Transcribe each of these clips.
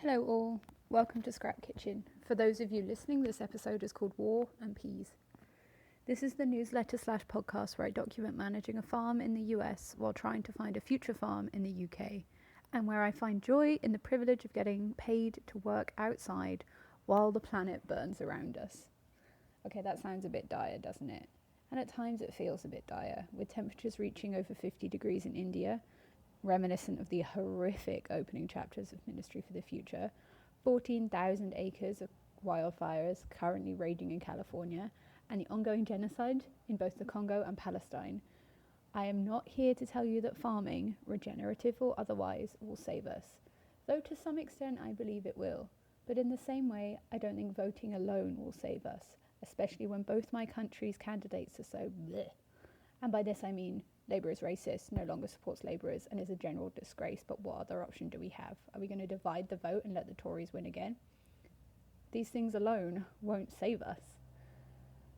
Hello all, welcome to Scrap Kitchen. For those of you listening, this episode is called War and Peas. This is the newsletter / podcast where I document managing a farm in the US while trying to find a future farm in the UK, and where I find joy in the privilege of getting paid to work outside while the planet burns around us. Okay, that sounds a bit dire, doesn't it? And at times it feels a bit dire, with temperatures reaching over 50 degrees in India, reminiscent of the horrific opening chapters of Ministry for the Future, 14,000 acres of wildfires currently raging in California, and the ongoing genocide in both the Congo and Palestine. I am not here to tell you that farming, regenerative or otherwise, will save us, though to some extent I believe it will. But in the same way, I don't think voting alone will save us, especially when both my country's candidates are so bleh. And by this I mean Labour is racist, no longer supports labourers, and is a general disgrace, but what other option do we have? Are we going to divide the vote and let the Tories win again? These things alone won't save us.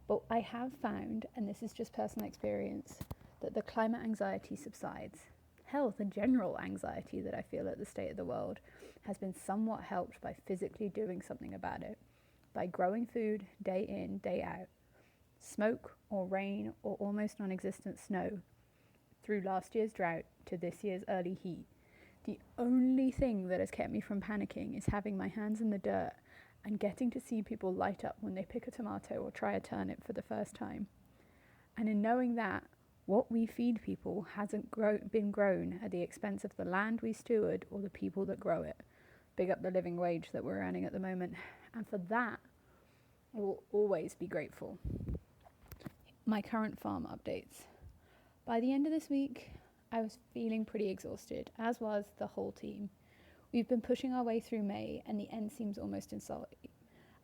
But I have found, and this is just personal experience, that the climate anxiety subsides. Hell, the general anxiety that I feel at the state of the world has been somewhat helped by physically doing something about it, by growing food day in, day out. Smoke or rain or almost non-existent snow, through last year's drought to this year's early heat. The only thing that has kept me from panicking is having my hands in the dirt and getting to see people light up when they pick a tomato or try a turnip for the first time. And in knowing that what we feed people hasn't been grown at the expense of the land we steward or the people that grow it. Big up the living wage that we're earning at the moment. And for that, I will always be grateful. My current farm updates. By the end of this week, I was feeling pretty exhausted, as was the whole team. We've been pushing our way through May, and the end seems almost in sight.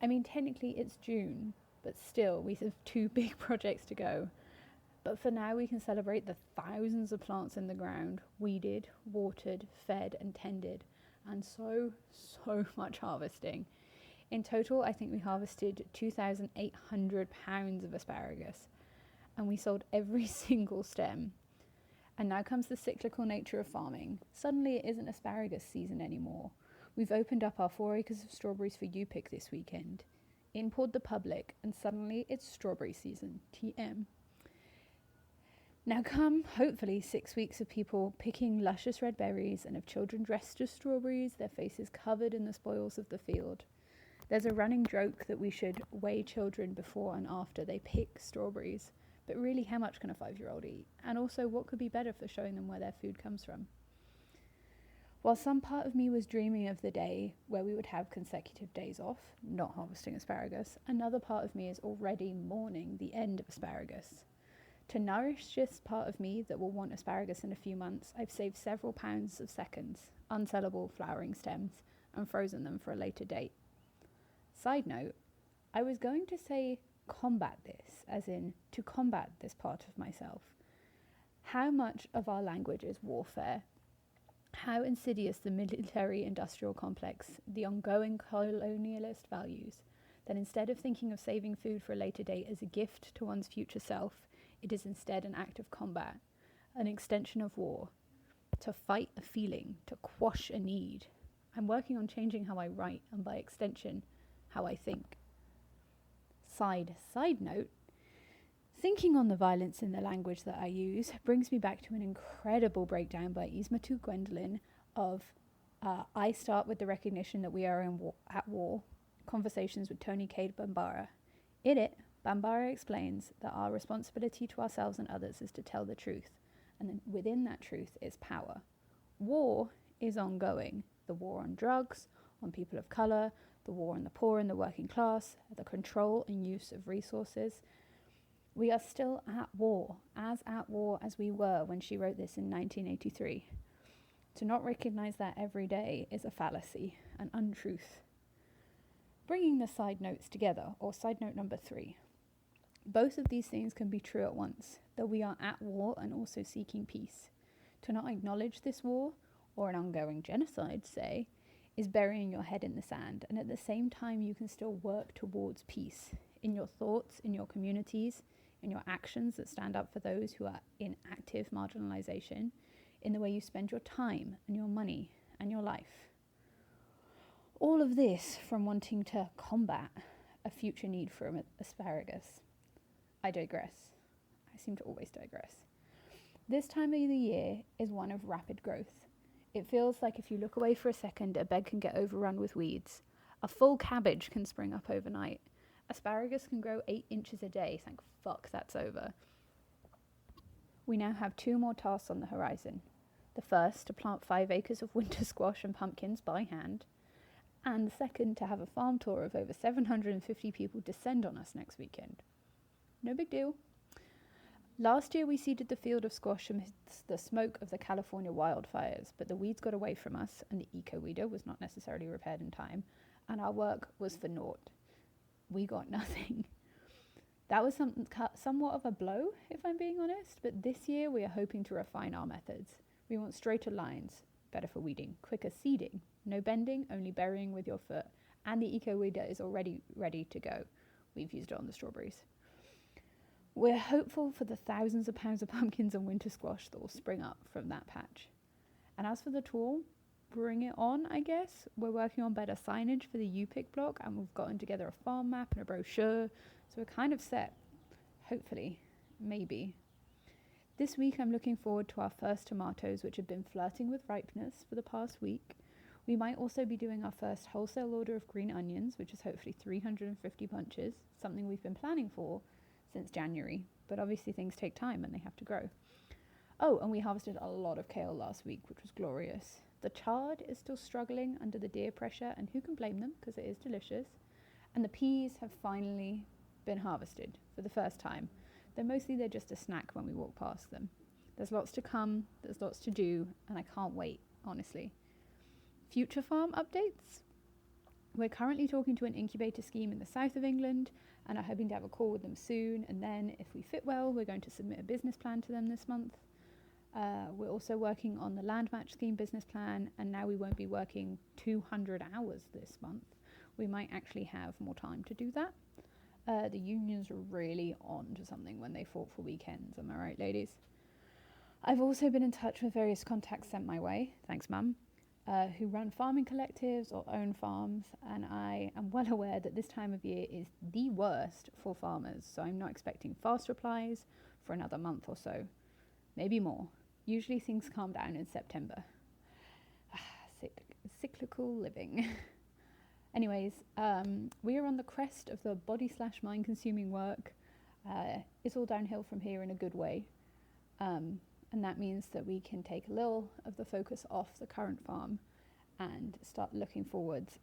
I mean, technically it's June, but still, we have 2 big projects to go. But for now, we can celebrate the thousands of plants in the ground, weeded, watered, fed, and tended, and so much harvesting. In total, I think we harvested 2,800 pounds of asparagus, and we sold every single stem. And now comes the cyclical nature of farming. Suddenly it isn't asparagus season anymore. We've opened up our 4 acres of strawberries for you pick this weekend. In poured the public, and suddenly it's strawberry season. TM. Now come, hopefully, 6 weeks of people picking luscious red berries and of children dressed as strawberries, their faces covered in the spoils of the field. There's a running joke that we should weigh children before and after they pick strawberries. But really, how much can a 5-year-old eat? And also, what could be better for showing them where their food comes from? While some part of me was dreaming of the day where we would have consecutive days off, not harvesting asparagus, another part of me is already mourning the end of asparagus. To nourish this part of me that will want asparagus in a few months, I've saved several pounds of seconds, unsellable flowering stems, and frozen them for a later date. Side note, I was going to say combat this, as in to combat this part of myself. How much of our language is warfare? How insidious the military-industrial complex, the ongoing colonialist values, that instead of thinking of saving food for a later date as a gift to one's future self, it is instead an act of combat, an extension of war, to fight a feeling, to quash a need. I'm working on changing how I write, and by extension, how I think. Side note, thinking on the violence in the language that I use brings me back to an incredible breakdown by Ismatu Gwendolyn of I start with the recognition that we are at war, conversations with Tony Cade Bambara. In it, Bambara explains that our responsibility to ourselves and others is to tell the truth, and then within that truth is power. War is ongoing. The war on drugs, on people of colour, the war on the poor and the working class, the control and use of resources. We are still at war as we were when she wrote this in 1983. To not recognise that every day is a fallacy, an untruth. Bringing the side notes together, or side note number 3. Both of these things can be true at once, that we are at war and also seeking peace. To not acknowledge this war, or an ongoing genocide, say, is burying your head in the sand, and at the same time you can still work towards peace in your thoughts, in your communities, in your actions that stand up for those who are in active marginalisation, in the way you spend your time and your money and your life. All of this from wanting to combat a future need for asparagus. I digress. I seem to always digress. This time of the year is one of rapid growth. It feels like if you look away for a second, a bed can get overrun with weeds. A full cabbage can spring up overnight. Asparagus can grow 8 inches a day. Thank fuck that's over. We now have 2 more tasks on the horizon. The first, to plant 5 acres of winter squash and pumpkins by hand. And the second, to have a farm tour of over 750 people descend on us next weekend. No big deal. Last year we seeded the field of squash amidst the smoke of the California wildfires, but the weeds got away from us and the eco-weeder was not necessarily repaired in time, and our work was for naught. We got nothing. That was somewhat of a blow, if I'm being honest, but this year we are hoping to refine our methods. We want straighter lines, better for weeding, quicker seeding, no bending, only burying with your foot, and the eco-weeder is already ready to go. We've used it on the strawberries. We're hopeful for the thousands of pounds of pumpkins and winter squash that will spring up from that patch. And as for the tour, bring it on, I guess. We're working on better signage for the U-Pick block, and we've gotten together a farm map and a brochure, so we're kind of set. Hopefully. Maybe. This week I'm looking forward to our first tomatoes, which have been flirting with ripeness for the past week. We might also be doing our first wholesale order of green onions, which is hopefully 350 bunches, something we've been planning for since January, but obviously things take time and they have to grow. Oh, and we harvested a lot of kale last week, which was glorious. The chard is still struggling under the deer pressure, and who can blame them, because it is delicious. And the peas have finally been harvested for the first time, though mostly they're just a snack when we walk past them. There's lots to come, there's lots to do, and I can't wait, honestly. Future farm updates? We're currently talking to an incubator scheme in the south of England and are hoping to have a call with them soon, and then if we fit well, we're going to submit a business plan to them this month. We're also working on the land match scheme business plan, and now we won't be working 200 hours this month. We might actually have more time to do that. The unions are really on to something when they fought for weekends, am I right, ladies? I've also been in touch with various contacts sent my way, thanks mum, who run farming collectives or own farms, and I am well aware that this time of year is the worst for farmers, so I'm not expecting fast replies for another month or so, maybe more. Usually things calm down in September. Cyclical living. Anyways, we are on the crest of the body/mind consuming work. It's all downhill from here in a good way. And that means that we can take a little of the focus off the current farm and start looking forwards.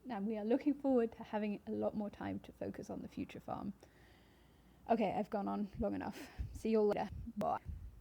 And we are looking forward to having a lot more time to focus on the future farm. Okay, I've gone on long enough. See you all later. Bye.